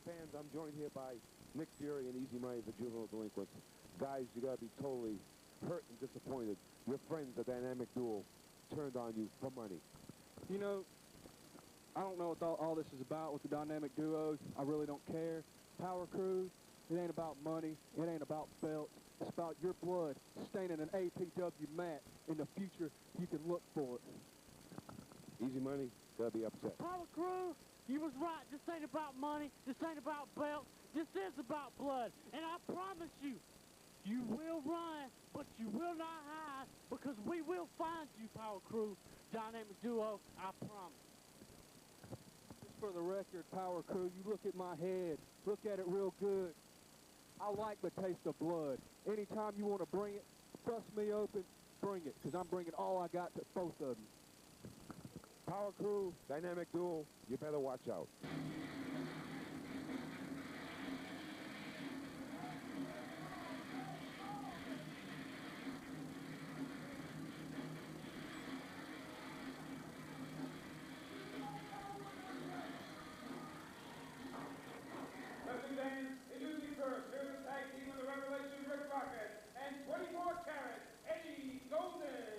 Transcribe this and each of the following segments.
fans, I'm joined here by Nick Fury and Easy Money, the juvenile delinquents. Guys, you got to be totally hurt and disappointed. Your friends, the Dynamic Duo, turned on you for money. You know, I don't know what all this is about with the Dynamic Duos. I really don't care. Power Crew, it ain't about money. It ain't about belts. It's about your blood staining an APW mat. In the future, you can look for it. Easy Money, got to be upset. Power Crew, you was right. This ain't about money. This ain't about belts. This is about blood. And I promise you, you will run, but you will not hide, because we will find you, Power Crew. Dynamic Duo, I promise. Just for the record, Power Crew, you look at my head. Look at it real good. I like the taste of blood. Anytime you want to bring it, bust me open, bring it, because I'm bringing all I got to both of you. Power Crew, Dynamic Duo, you better watch out. Wrestling fans, introducing first, here's the tag team of the Revelation Rick Rocket and 24 karat Eddie Golden.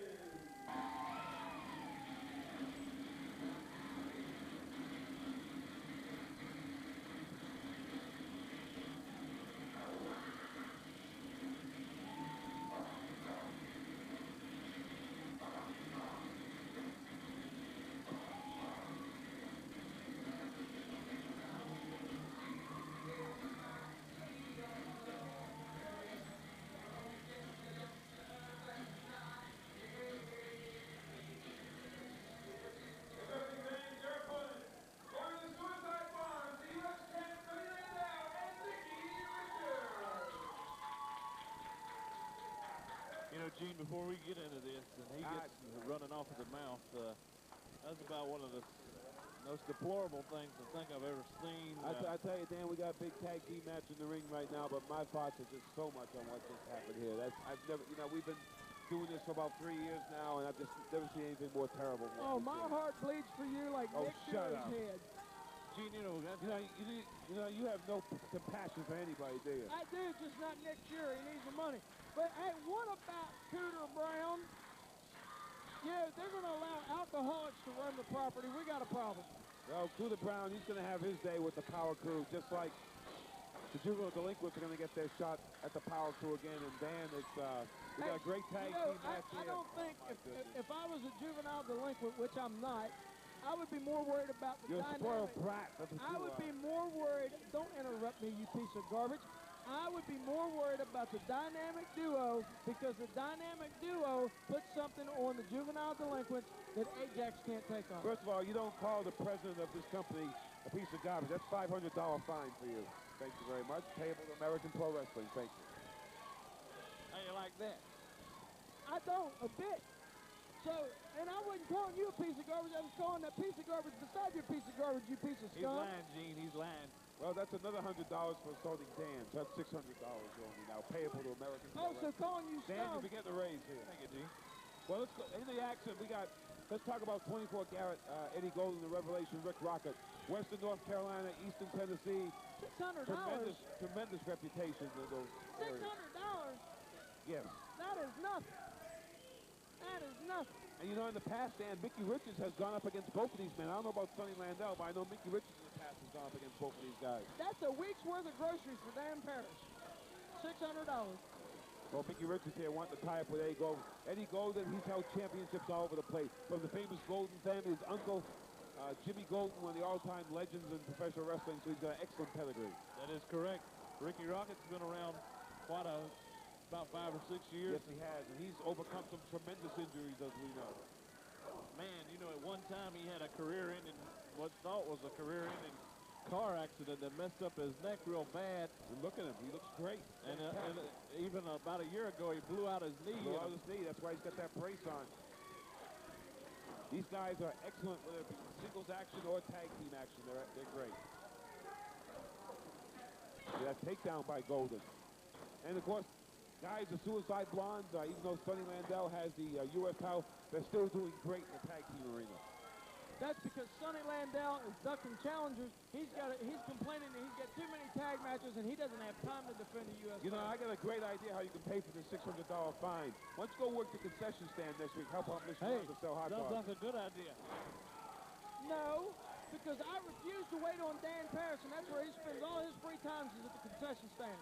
You know, Gene, before we get into this, and he gets running off at the mouth, that's about one of the most deplorable things I think I've ever seen. I tell you, Dan, we got a big tag team match in the ring right now, but my thoughts are just so much on what just happened here. I've never, you know, we've been doing this for about 3 years now, and I've just never seen anything more terrible. Oh, my heart bleeds for you like Nick Fury's head. Gene, you you have no compassion for anybody, do you? I do, just not Nick Fury. He needs the money. But, hey, what about Cooter Brown? Yeah, they're going to allow alcoholics to run the property. We got a problem. Well, Cooter Brown, he's going to have his day with the Power Crew, just like the juvenile delinquents are going to get their shot at the Power Crew again. And Dan, we got a great tag team match here. I don't think if I was a juvenile delinquent, which I'm not, I would be more worried about the You're dynamic. You're a spoiled brat. I would be more worried. Don't interrupt me, you piece of garbage. I would be more worried about the Dynamic Duo, because the Dynamic Duo puts something on the juvenile delinquents that Ajax can't take on. First of all, you don't call the president of this company a piece of garbage. That's $500 fine for you. Thank you very much. Payable to American Pro Wrestling. Thank you. How you like that? I don't, a bit. So, and I wasn't calling you a piece of garbage. I was calling that piece of garbage beside your piece of garbage, you piece of scum. He's lying, Gene. He's lying. Well, that's another $100 for assaulting Dan. So that's $600 only now, payable to American Pro Wrestling. So calling you Dan, scum. you get the raise here. Thank you, Gene. Well, let's go in the action. Let's talk about 24 karat Eddie Golden, the Revelation Rick Rocket. Western North Carolina, Eastern Tennessee. $600. Tremendous reputation in those areas. $600? Yes. That is nothing. That is nothing. And you know, in the past, Dan, Micky Richards has gone up against both of these men. I don't know about Sonny Landell, but I know Micky Richards in the past has gone up against both of these guys. That's a week's worth of groceries for Dan Parrish. $600. Well, Micky Richards here wanting to tie up with Eddie Golden. Eddie Golden, he's held championships all over the place. From the famous Golden family, his uncle, Jimmy Golden, one of the all-time legends in professional wrestling, so he's got an excellent pedigree. That is correct. Ricky Rocket's been around about 5 or 6 years. Yes, he has, and he's overcome some tremendous injuries, as we know. Man, you know, at one time he had a career-ending, what thought was a career-ending car accident that messed up his neck real bad. And look at him, he looks great. And even about a year ago, he blew out his knee. That's why he's got that brace on. These guys are excellent, whether it be singles action or tag team action. They're great. That takedown by Golden. And, of course, guys, the Suicide Blondes, even though Sonny Landell has the U.S. title, they're still doing great in the tag team arena. That's because Sonny Landell is ducking challengers. He's complaining that he's got too many tag matches and he doesn't have time to defend the U.S. You know, I got a great idea how you can pay for this $600 fine. Why don't you go work the concession stand next week? Help out Mr. Ron to sell hot Sounds dogs. like a good idea. No, because I refuse to wait on Dan Paris, and that's where he spends all his free time is at the concession stand.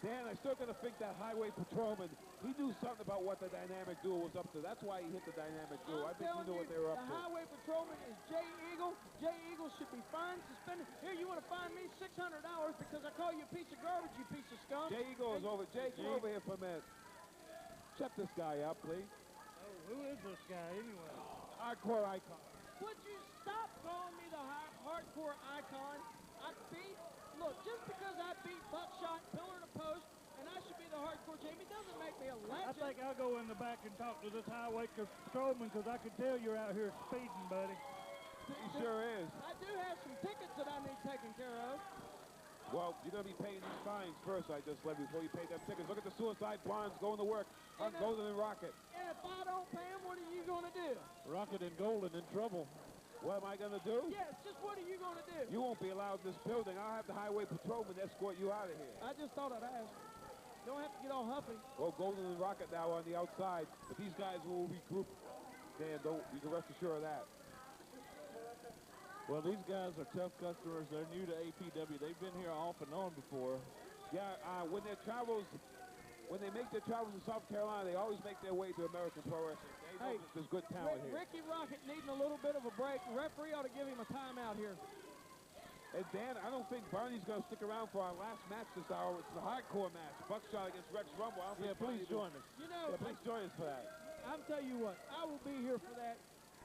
Dan, I still gotta think that highway patrolman, he knew something about what the dynamic duo was up to. That's why he hit the dynamic duo. I think he knew what they were up the to. highway patrolman is Jay Eagle. Jay Eagle should be fined, suspended. Here, you want to fine me $600 because I call you a piece of garbage, you piece of scum. Jay Eagle is over. Jay, come over here for a minute. Check this guy out, please. Oh, who is this guy anyway? Hardcore icon. Would you stop calling me the hardcore icon? Look, just because I beat Buckshot pillar to post, and I should be the hardcore champion, doesn't make me a legend. I think I'll go in the back and talk to this highway patrolman because I can tell you're out here speeding, buddy. He sure is. I do have some tickets that I need taken care of. Well, you're going to be paying these fines first, I just let before you pay them tickets. Look at the suicide bonds going to work on Golden and Rocket. And if I don't pay them, what are you going to do? Rocket and Golden in trouble. What am I going to do? Yes, just what are you going to do? You won't be allowed in this building. I'll have the highway patrolman escort you out of here. I just thought I'd ask. Don't have to get all huffy. Well, Golden and Rocket now on the outside, but these guys will regroup. Dan, you can rest assured of that. Well, these guys are tough customers. They're new to APW. They've been here off and on before. Yeah, when they make their travels in South Carolina, they always make their way to American Pro Wrestling. They know there's good talent here. Ricky Rocket needing a little bit of a break. The referee ought to give him a timeout here. And Dan, I don't think Barney's going to stick around for our last match this hour. It's the hardcore match. Buckshot against Rex Rumble. Yeah, please join us. You know, please join us for that. I'll tell you what, I will be here for that.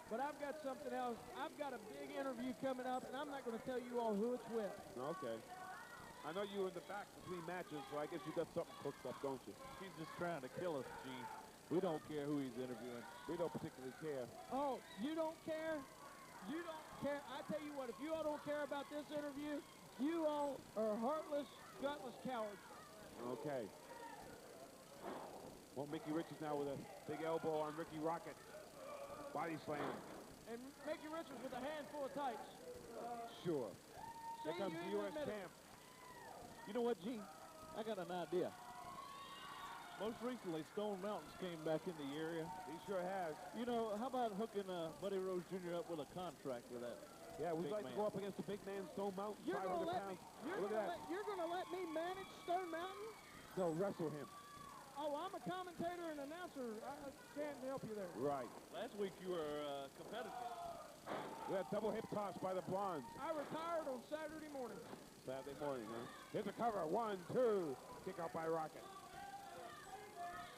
But I've got something else. I've got a big interview coming up, and I'm not going to tell you all who it's with. Okay. I know you were in the back between matches, so I guess you got something cooked up, don't you? He's just trying to kill us, Gene. We don't care who he's interviewing. We don't particularly care. Oh, you don't care? You don't care? I tell you what, if you all don't care about this interview, you all are heartless, gutless cowards. Okay. Well, Micky Richards now with a big elbow on Ricky Rocket. Body slam. And Micky Richards with a handful of tights. Sure. See, Here comes you the even U.S. admit it. champ. You know what, Gene? I got an idea. Most recently, Stone Mountains came back in the area. He sure has. You know, how about hooking Buddy Rose Jr. up with a contract with that? Yeah, we'd big like to man. go up against the big man, Stone Mountain, You're 500 gonna let pounds. me, Look at that. you're gonna let me manage Stone Mountain? No, wrestle him. Oh, I'm a commentator and announcer. I can't help you there. Right. Last week you were competitive. We had double hip toss by the Blondes. I retired on Saturday morning. Saturday morning, huh? Here's a cover. 1, 2. Kick out by Rocket.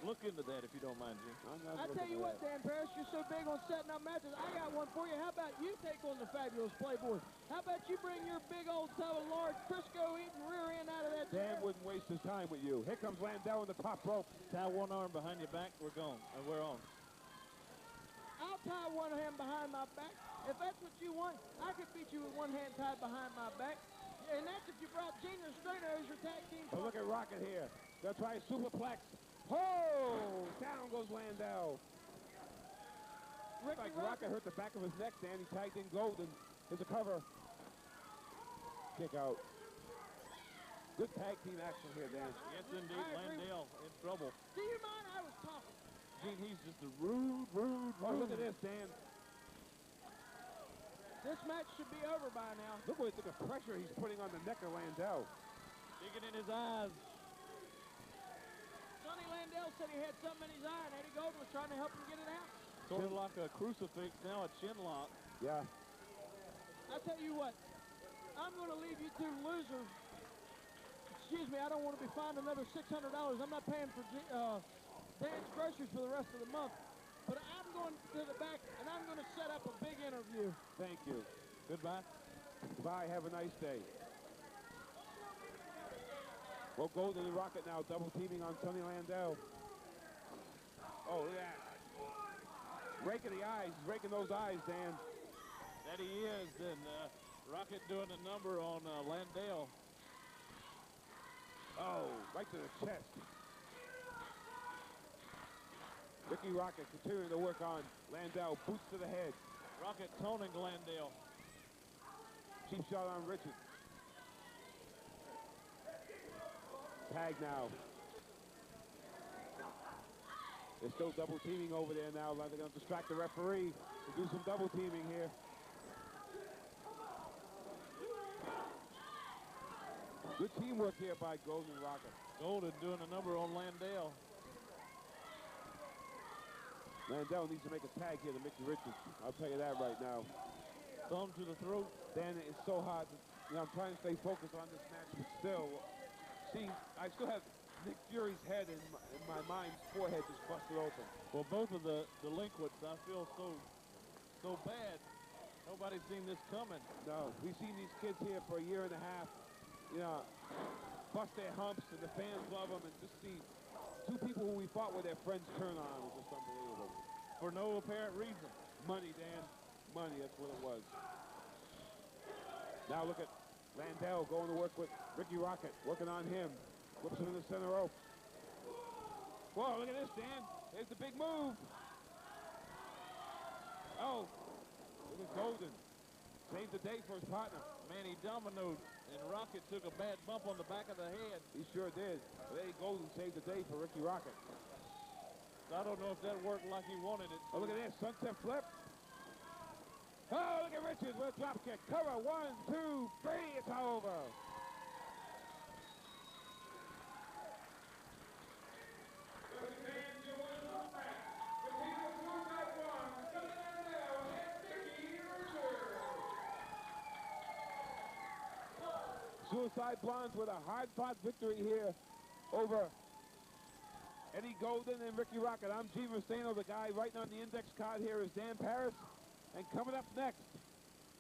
Look into that if you don't mind, Gene. I tell you what, Dan Paris, you're so big on setting up matches. I got one for you. How about you take on the fabulous Playboy? How about you bring your big old tub of large Crisco-eating rear end out of that Dan chair? wouldn't waste his time with you. Here comes Landell on the top rope. Tie one arm behind your back. We're gone. And we're on. I'll tie one hand behind my back. If that's what you want, I could beat you with one hand tied behind my back. And that's if you brought Gina Strano as your tag team But look at Rocket here. Gonna try a superplex. Oh! Down goes Landell. Looks like Rocket hurt the back of his neck, Dan. He tagged in Golden. Here's a cover. Kick out. Good tag team action here, Dan. Yes, indeed. Landale in trouble. Do you mind? I was talking. Gene, he's just a rude. Oh, look at this, Dan. This match should be over by now. Look at the pressure he's putting on the neck of Landell. Digging in his eyes. Sonny Landell said he had something in his eye, and Eddie Golden was trying to help him get it out. Sort of like a crucifix, now a chin lock. Yeah. I tell you what, I'm going to leave you two losers. Excuse me, I don't want to be fined another $600. I'm not paying for Dan's groceries for the rest of the month. But I'm going to the back, and I'm going to set up a big interview. Thank you. Goodbye. Goodbye. Have a nice day. Well, Golden and Rocket now double teaming on Sonny Landell. Oh, look at that. Raking the eyes. He's raking those eyes, Dan. That he is. And Rocket doing a number on Landale. Oh, right to the chest. Micky Rocket continuing to work on Landell. Boots to the head. Rocket toning Landale. Cheap shot on Richards. Tag now. They're still double teaming over there now. They're going to distract the referee and do some double teaming here. Good teamwork here by Golden and Rocket. Golden doing a number on Landale. Landale needs to make a tag here to Micky Richards. I'll tell you that right now. Thumb to the throat. Dan, it's so hard. I'm trying to stay focused on this match, but still, see, I still have Nick Fury's head in my mind's forehead just busted open. Well, both of the delinquents, I feel so bad. Nobody's seen this coming. No, we've seen these kids here for a year and a half, you know, bust their humps, and the fans love them, and just see two people who we thought were their friends turn on was just unbelievable. For no apparent reason. Money, Dan. Money, that's what it was. Now look at Landale going to work with Ricky Rocket, working on him. Whips him in the center rope. Whoa, look at this, Dan. Here's the big move. Oh, look at Golden. Saved the day for his partner. Man, he dominoed, and Rocket took a bad bump on the back of the head. He sure did. But Eddie Golden saved the day for Ricky Rocket. I don't know if that worked like he wanted it. Oh, look at this. Sunset flip. Oh, look at Richards with a drop kick. Cover. 1, 2, 3. It's over. Suicide Blondes with a hard-fought victory here over Eddie Golden and Ricky Rocket. I'm Gene Rustano. The guy writing on the index card here is Dan Paris. And coming up next,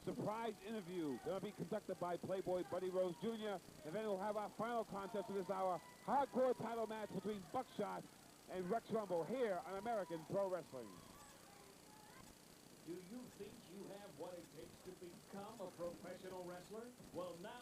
surprise interview. Going to be conducted by Playboy Buddy Rose Jr. And then we'll have our final contest of this hour, hardcore title match between Buckshot and Rex Rumble here on American Pro Wrestling. Do you think you have what it takes to become a professional wrestler? Well, now